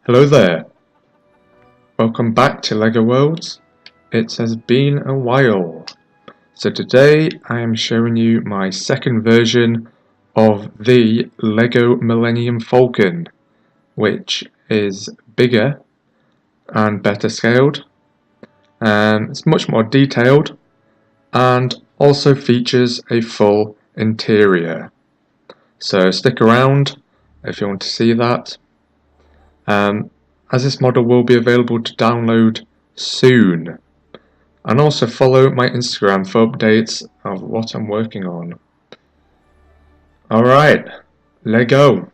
Hello there, welcome back to LEGO Worlds. It has been a while. So today I am showing you my second version of the LEGO Millennium Falcon, which is bigger and better scaled. It's much more detailed and also features a full interior. So stick around if you want to see that. As this model will be available to download soon. And also follow my Instagram for updates of what I'm working on. Alright, let's go.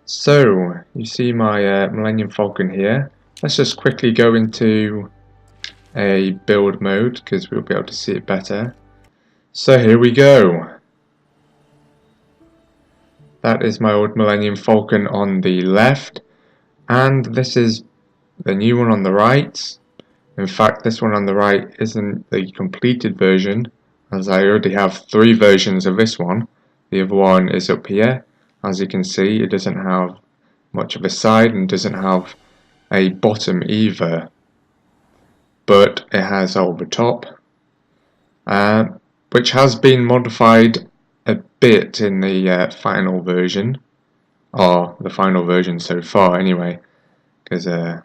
So, you see my Millennium Falcon here. Let's just quickly go into a build mode because we'll be able to see it better. So here we go. That is my old Millennium Falcon on the left. And this is the new one on the right. In fact, this one on the right isn't the completed version, as I already have 3 versions of this one. The other one is up here. As you can see, it doesn't have much of a side and doesn't have a bottom either. But it has over top, which has been modified a bit in the final version. Or the final version so far anyway, because you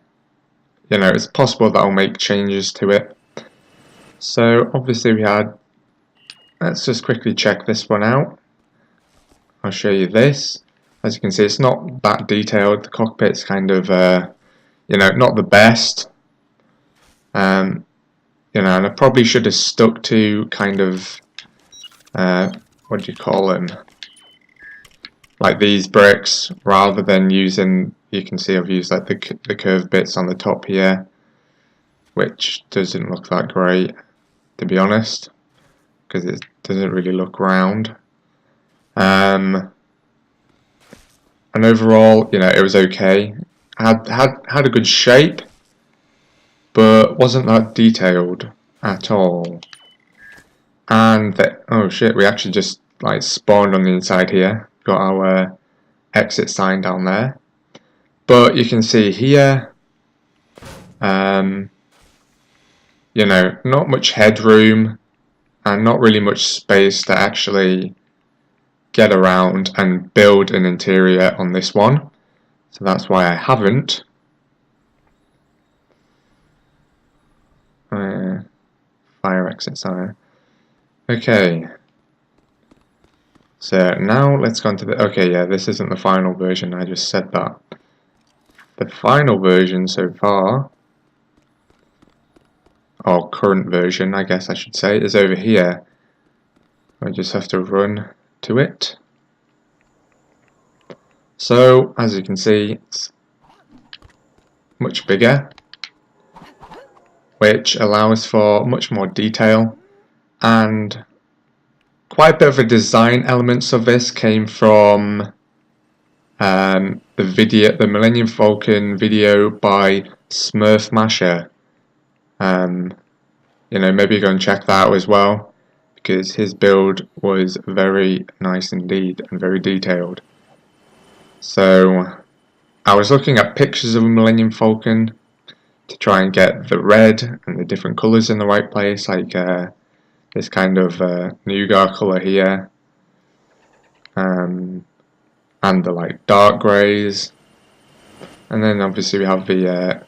know, it's possible that I'll make changes to it. So obviously we had, let's just quickly check this one out. I'll show you this. As you can see, it's not that detailed. The cockpit's kind of you know, not the best. You know, and I probably should have stuck to kind of what do you call them, like these bricks, rather than using, you can see I've used like the curved bits on the top here, which doesn't look that great, to be honest, because it doesn't really look round. And overall, you know, it was okay. Had a good shape, but wasn't that detailed at all. And oh shit, we actually just like spawned on the inside here. Got our exit sign down there, but you can see here, you know, not much headroom and not really much space to actually get around and build an interior on this one, so that's why I haven't. Fire exit sign. Okay. So now let's go on to the, okay, yeah, this isn't the final version, I just said that. The final version so far, or current version I guess I should say, is over here. I just have to run to it. So as you can see, it's much bigger, which allows for much more detail, and quite a bit of the design elements of this came from the Millennium Falcon video by Smurf Masher. You know, maybe go and check that out as well, because his build was very nice indeed and very detailed. So I was looking at pictures of a Millennium Falcon to try and get the red and the different colours in the right place, like this kind of nougat colour here, and the like dark greys, and then obviously we have the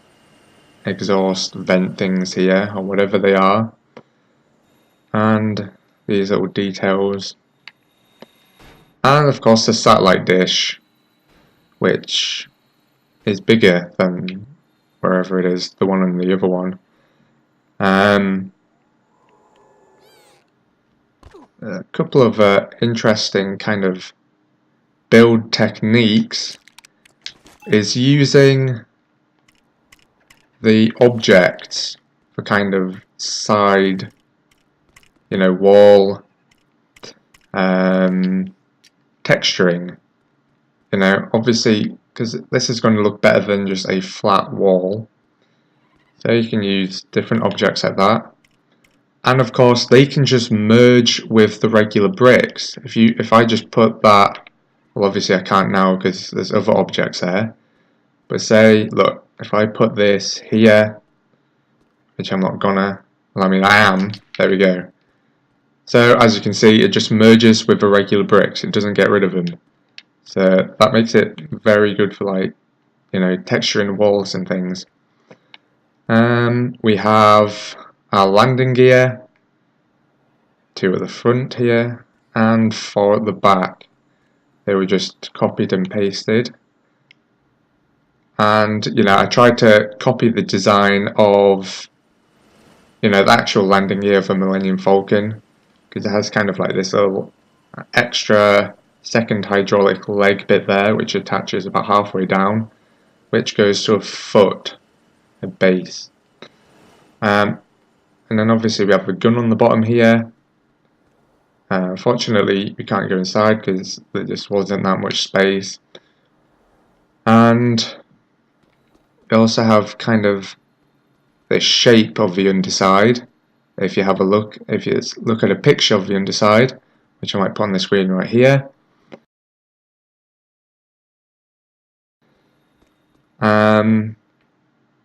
exhaust vent things here, or whatever they are, and these little details, and of course the satellite dish, which is bigger than wherever it is, the one and the other one. A couple of interesting kind of build techniques is using the objects for kind of side, you know, wall texturing. You know, obviously, because this is going to look better than just a flat wall, so you can use different objects like that. And of course, they can just merge with the regular bricks. If I just put that, well, obviously I can't now because there's other objects there. But say, look, if I put this here, which I'm not gonna, well, I mean I am, there we go. So as you can see, it just merges with the regular bricks, it doesn't get rid of them. So that makes it very good for, like, you know, texturing walls and things. We have our landing gear, 2 at the front here, and 4 at the back. They were just copied and pasted. And, you know, I tried to copy the design of, you know, the actual landing gear of the Millennium Falcon, because it has kind of like this little extra second hydraulic leg bit there, which attaches about halfway down, which goes to a foot, a base. And then obviously we have the gun on the bottom here. Fortunately, we can't go inside because there just wasn't that much space. And we also have kind of the shape of the underside. If you have a look, if you look at a picture of the underside, which I might put on the screen right here,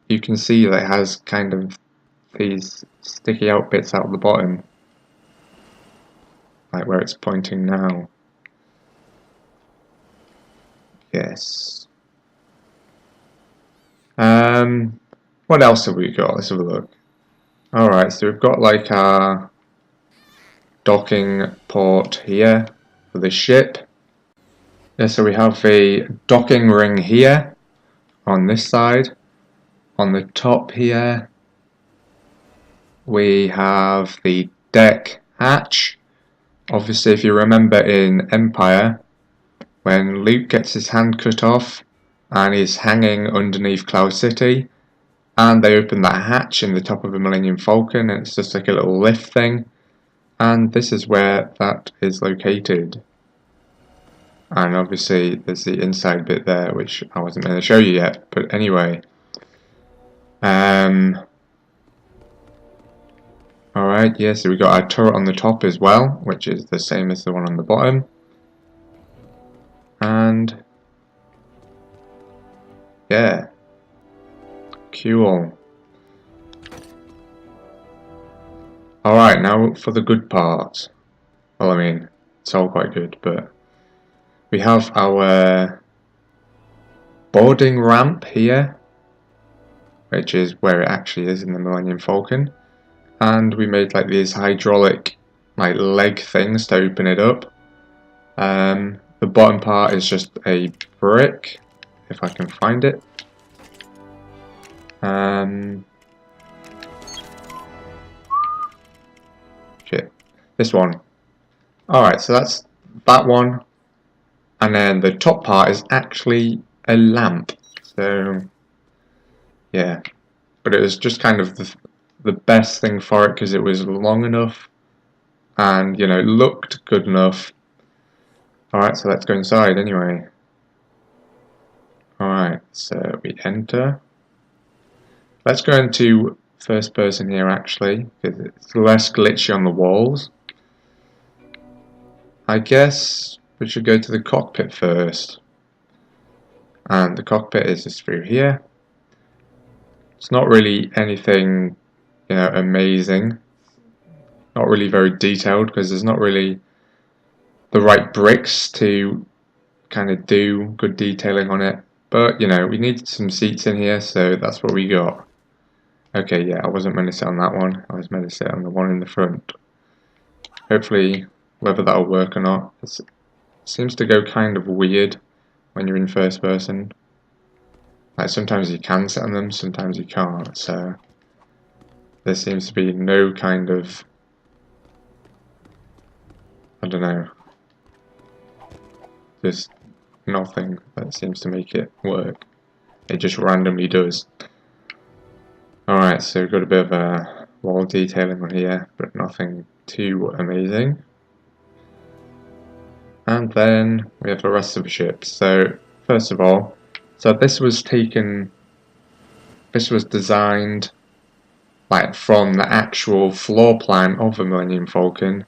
you can see that it has kind of these sticky out bits out of the bottom, like where it's pointing now. Yes. What else have we got? Let's have a look. Alright, so we've got like our docking port here for the ship. Yeah, so we have a docking ring here on this side. On the top here we have the deck hatch. Obviously, if you remember in Empire, when Luke gets his hand cut off and he's hanging underneath Cloud City, and they open that hatch in the top of the Millennium Falcon, and it's just like a little lift thing, and this is where that is located. And obviously there's the inside bit there, which I wasn't going to show you yet, but anyway. Alright, yeah, so we got our turret on the top as well, which is the same as the one on the bottom. And yeah, cool. Alright, now for the good part. Well, I mean, it's all quite good, but we have our boarding ramp here, which is where it actually is in the Millennium Falcon. And we made like these hydraulic like leg things to open it up. The bottom part is just a brick, if I can find it. Shit, this one. Alright, so that's that one. And then the top part is actually a lamp. So yeah, but it was just kind of the best thing for it because it was long enough and, you know, it looked good enough. Alright, so let's go inside anyway. Alright, so we enter. Let's go into first person here actually, because it's less glitchy on the walls. I guess we should go to the cockpit first. And the cockpit is just through here. It's not really anything, you know, amazing. Not really very detailed because there's not really the right bricks to kind of do good detailing on it. But, you know, we need some seats in here, so that's what we got. Okay, yeah, I wasn't meant to sit on that one. I was meant to sit on the one in the front. Hopefully, whether that'll work or not. It seems to go kind of weird when you're in first person. Like, sometimes you can sit on them, sometimes you can't, so there seems to be no kind of, I don't know, just nothing that seems to make it work. It just randomly does. Alright, so we've got a bit of a wall detailing on here, but nothing too amazing. And then we have the rest of the ship. So, first of all, so this was designed like from the actual floor plan of the Millennium Falcon.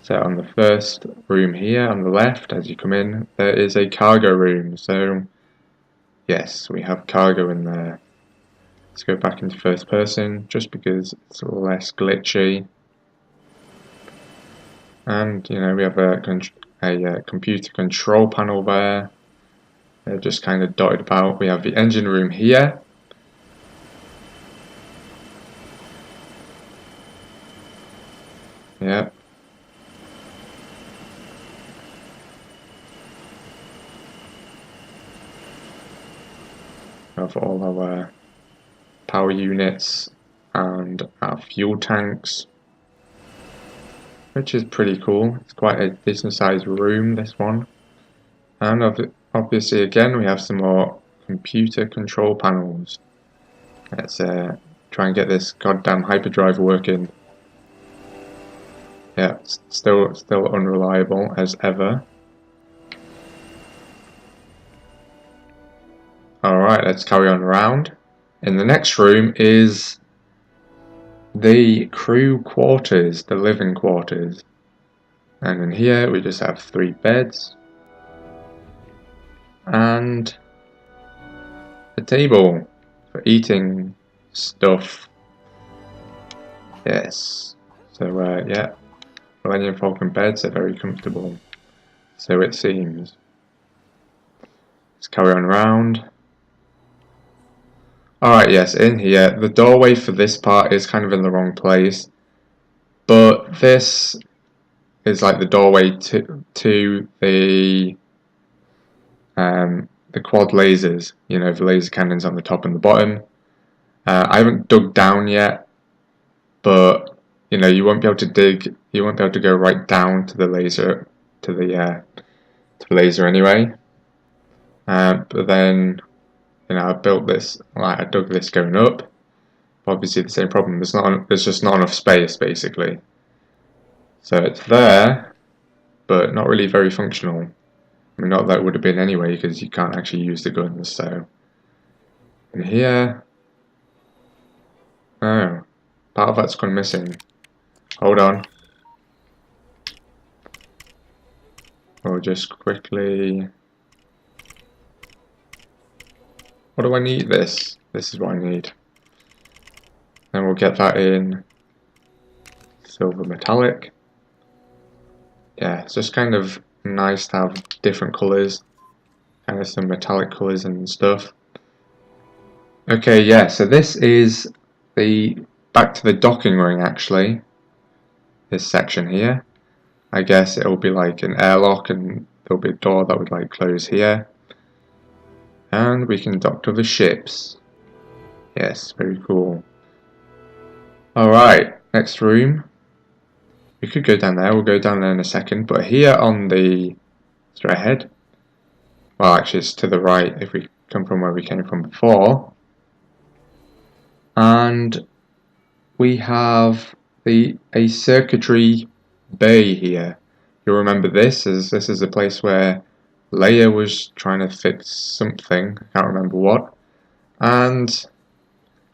So on the first room here on the left, as you come in, there is a cargo room. So yes, we have cargo in there. Let's go back into first person, just because it's less glitchy. And you know, we have a computer control panel there. They're just kind of dotted about. We have the engine room here. Yeah. We have all our power units and our fuel tanks, which is pretty cool. It's quite a decent sized room, this one. And obviously again we have some more computer control panels. Let's try and get this goddamn hyperdrive working. Yeah, it's still unreliable as ever. Alright, let's carry on around. In the next room is the crew quarters, the living quarters. And in here we just have 3 beds. And a table for eating stuff. Yes. So yeah, Millennium Falcon beds are very comfortable. So it seems. Let's carry on around. Alright, yes, in here, the doorway for this part is kind of in the wrong place, but this is like the doorway to the quad lasers, you know, the laser cannons on the top and the bottom. I haven't dug down yet, but you know, you won't be able to go right down to the laser, to the laser anyway. But then, you know, I built this, like I dug this going up. Obviously the same problem, there's just not enough space basically. So it's there, but not really very functional. I mean, not that it would have been anyway, because you can't actually use the guns, so. And here, oh, part of that's gone missing. Hold on. We'll just quickly. What do I need this? This is what I need. Then we'll get that in silver metallic. Yeah, it's just kind of nice to have different colours, kind of some metallic colours and stuff. Okay, yeah, so this is back to the docking ring actually, this section here. I guess it'll be like an airlock and there'll be a door that would like close here. And we can dock to the ships. Yes, very cool. Alright, next room. We could go down there, we'll go down there in a second, but here on the straight ahead, well actually it's to the right if we come from where we came from before, and we have a circuitry bay here. You'll remember this, as this is a place where Leia was trying to fix something, I can't remember what, and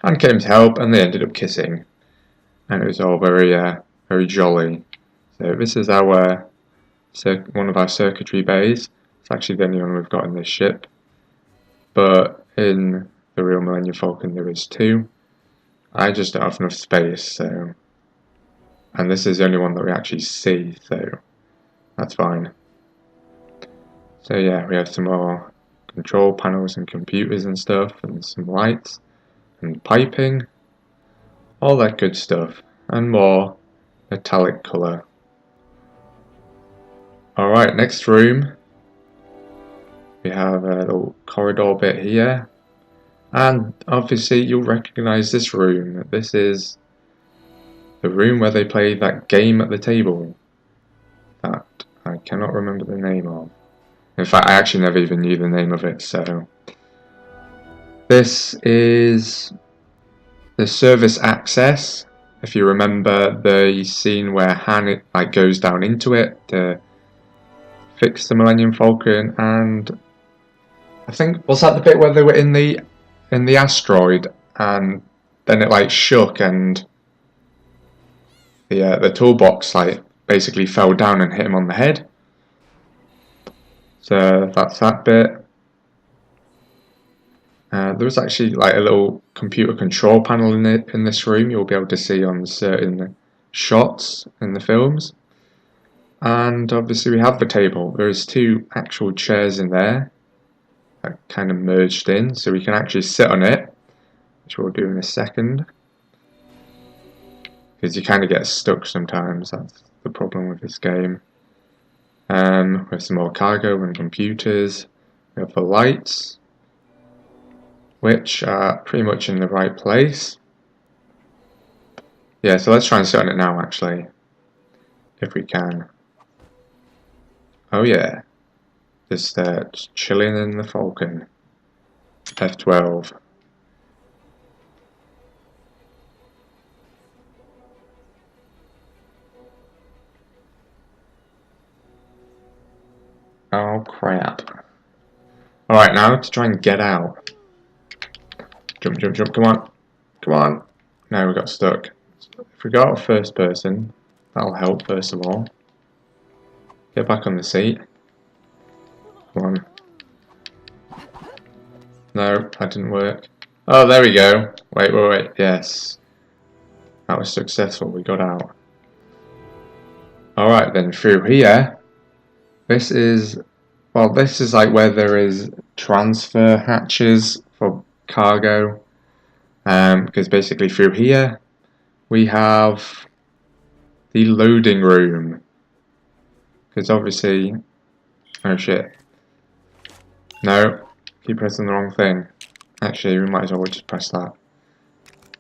Han came to help and they ended up kissing, and it was all very jolly. So this is our one of our circuitry bays. It's actually the only one we've got in this ship, but in the real Millennium Falcon there is 2. I just don't have enough space, so, and this is the only one that we actually see, so that's fine. So yeah, we have some more control panels and computers and stuff, and some lights and piping, all that good stuff, and more metallic colour. Alright, next room, we have a little corridor bit here, and obviously you'll recognise this room. This is the room where they play that game at the table that I cannot remember the name of. In fact, I actually never even knew the name of it, so. This is the service access. If you remember the scene where Han goes down into it to fix the Millennium Falcon, and I think, was that the bit where they were in the asteroid and then it shook and the toolbox basically fell down and hit him on the head. So that's that bit. There was actually like a little computer control panel in this room you'll be able to see on certain shots in the films. And obviously we have the table. There's two actual chairs in there that kind of merged in, so we can actually sit on it, which we'll do in a second. Because you kind of get stuck sometimes, that's the problem with this game. We have some more cargo and computers. We have the lights, which are pretty much in the right place. Yeah, so let's try and sit on it now actually, if we can. Oh yeah, just chilling in the Falcon. F12. Oh crap. Alright, now to try and get out. Jump, jump, jump, come on. Come on. No, we got stuck. If we go out of first person, that'll help first of all. Get back on the seat. Come on. No, that didn't work. Oh, there we go. Wait, wait, wait. Yes. That was successful. We got out. Alright then, through here. This is... Well, this is like where there is transfer hatches for cargo. Because basically through here, we have the loading room. Because obviously... Oh shit. No. Keep pressing the wrong thing. Actually, we might as well just press that.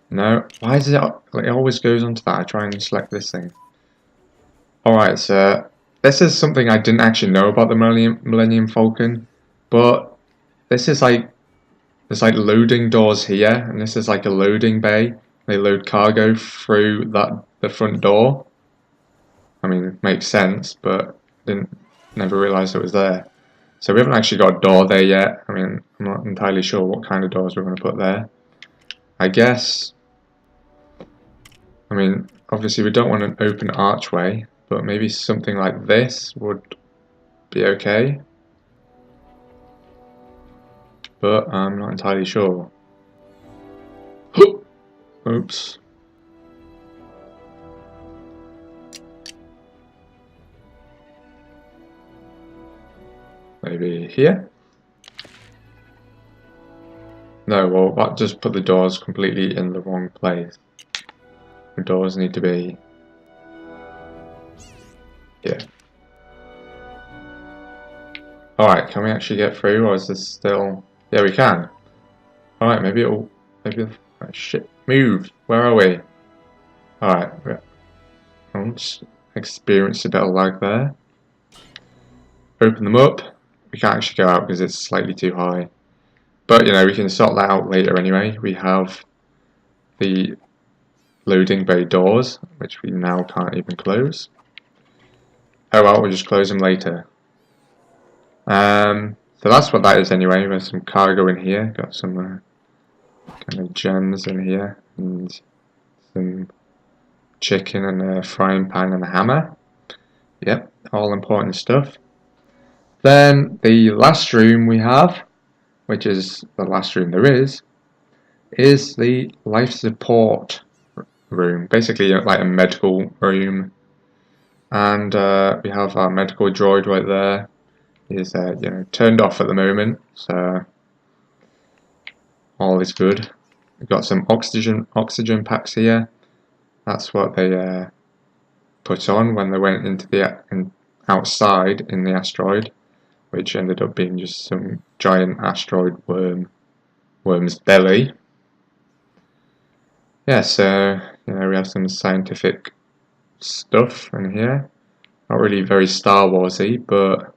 No. Why is it... It always goes onto that. I try and select this thing. Alright, so... This is something I didn't actually know about the Millennium Falcon. But... This is like... There's like loading doors here. And this is like a loading bay. They load cargo through the front door. I mean, it makes sense, but never realised it was there. So we haven't actually got a door there yet. I mean, I'm not entirely sure what kind of doors we're going to put there. I guess... I mean, obviously we don't want an open archway, but maybe something like this would be okay. But I'm not entirely sure. Oops. Maybe here? No, well, that just put the doors completely in the wrong place. The doors need to be here. Alright, can we actually get through, or is this still... Yeah, we can. Alright, maybe it'll... Maybe... Oh, shit, move! Where are we? Alright, I'll just experience a bit of lag there. Open them up. We can't actually go out because it's slightly too high. But, you know, we can sort that out later anyway. We have the loading bay doors, which we now can't even close. Oh well, we'll just close them later. So that's what that is anyway. There's some cargo in here. Got some kind of gems in here. And some chicken and a frying pan and a hammer. Yep, all important stuff. Then the last room we have, which is the last room there is the life support room. Basically like a medical room. And we have our medical droid right there. He's you know, turned off at the moment, so all is good. We've got some oxygen packs here. That's what they put on when they went into the outside in the asteroid, which ended up being just some giant asteroid worm's belly. Yeah, so you know, we have some scientific stuff in here. Not really very Star Warsy, but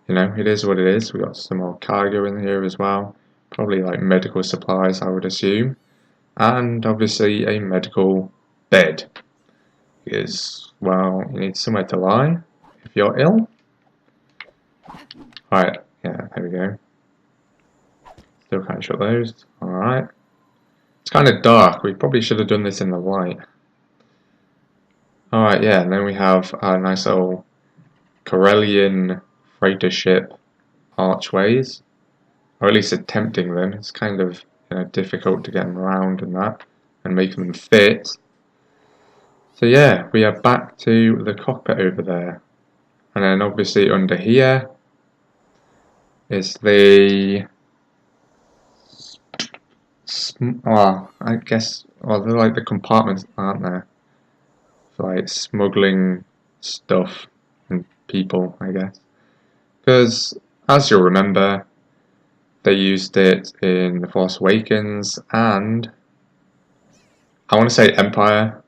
you know, it is what it is. We got some more cargo in here as well. Probably like medical supplies, I would assume. And obviously a medical bed. Because, well, you need somewhere to lie if you're ill. Alright, yeah, there we go. Still can't shut those. Alright. It's kind of dark. We probably should have done this in the light. Alright, yeah, and then we have our nice little Corellian freighter ship archways, or at least attempting them. It's kind of difficult to get them around and that, and make them fit. So yeah, we are back to the cockpit over there, and then obviously under here is the well, I guess, well, they're like the compartments, aren't there? For like smuggling stuff and people, I guess. Because, as you'll remember, they used it in The Force Awakens and I want to say Empire.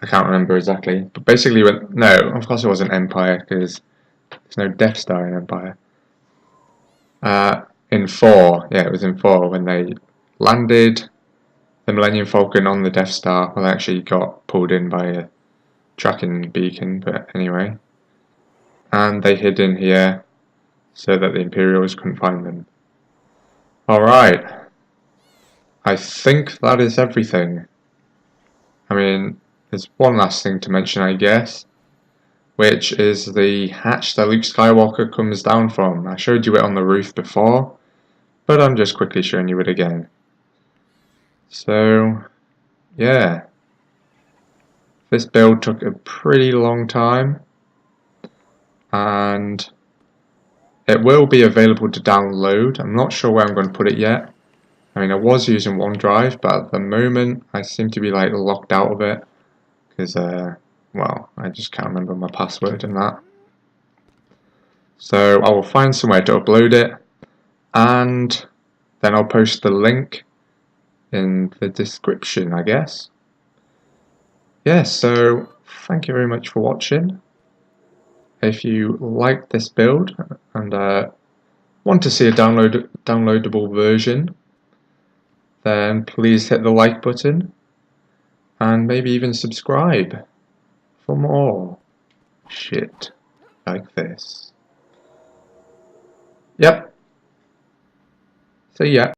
I can't remember exactly, but basically, no, of course it wasn't Empire because there's no Death Star in Empire. In 4, yeah, it was in 4 when they landed the Millennium Falcon on the Death Star. Well, they actually got pulled in by a tracking beacon, but anyway. And they hid in here so that the Imperials couldn't find them. Alright, I think that is everything. I mean, there's one last thing to mention, I guess, which is the hatch that Luke Skywalker comes down from. I showed you it on the roof before, but I'm just quickly showing you it again. So, yeah. This build took a pretty long time, and it will be available to download. I'm not sure where I'm going to put it yet. I mean, I was using OneDrive, but at the moment I seem to be like locked out of it because, well, I just can't remember my password and that. So I will find somewhere to upload it, and then I'll post the link in the description, I guess. Yeah, so thank you very much for watching. If you like this build and want to see a downloadable version, then please hit the like button and maybe even subscribe for more shit like this. Yep. So yeah.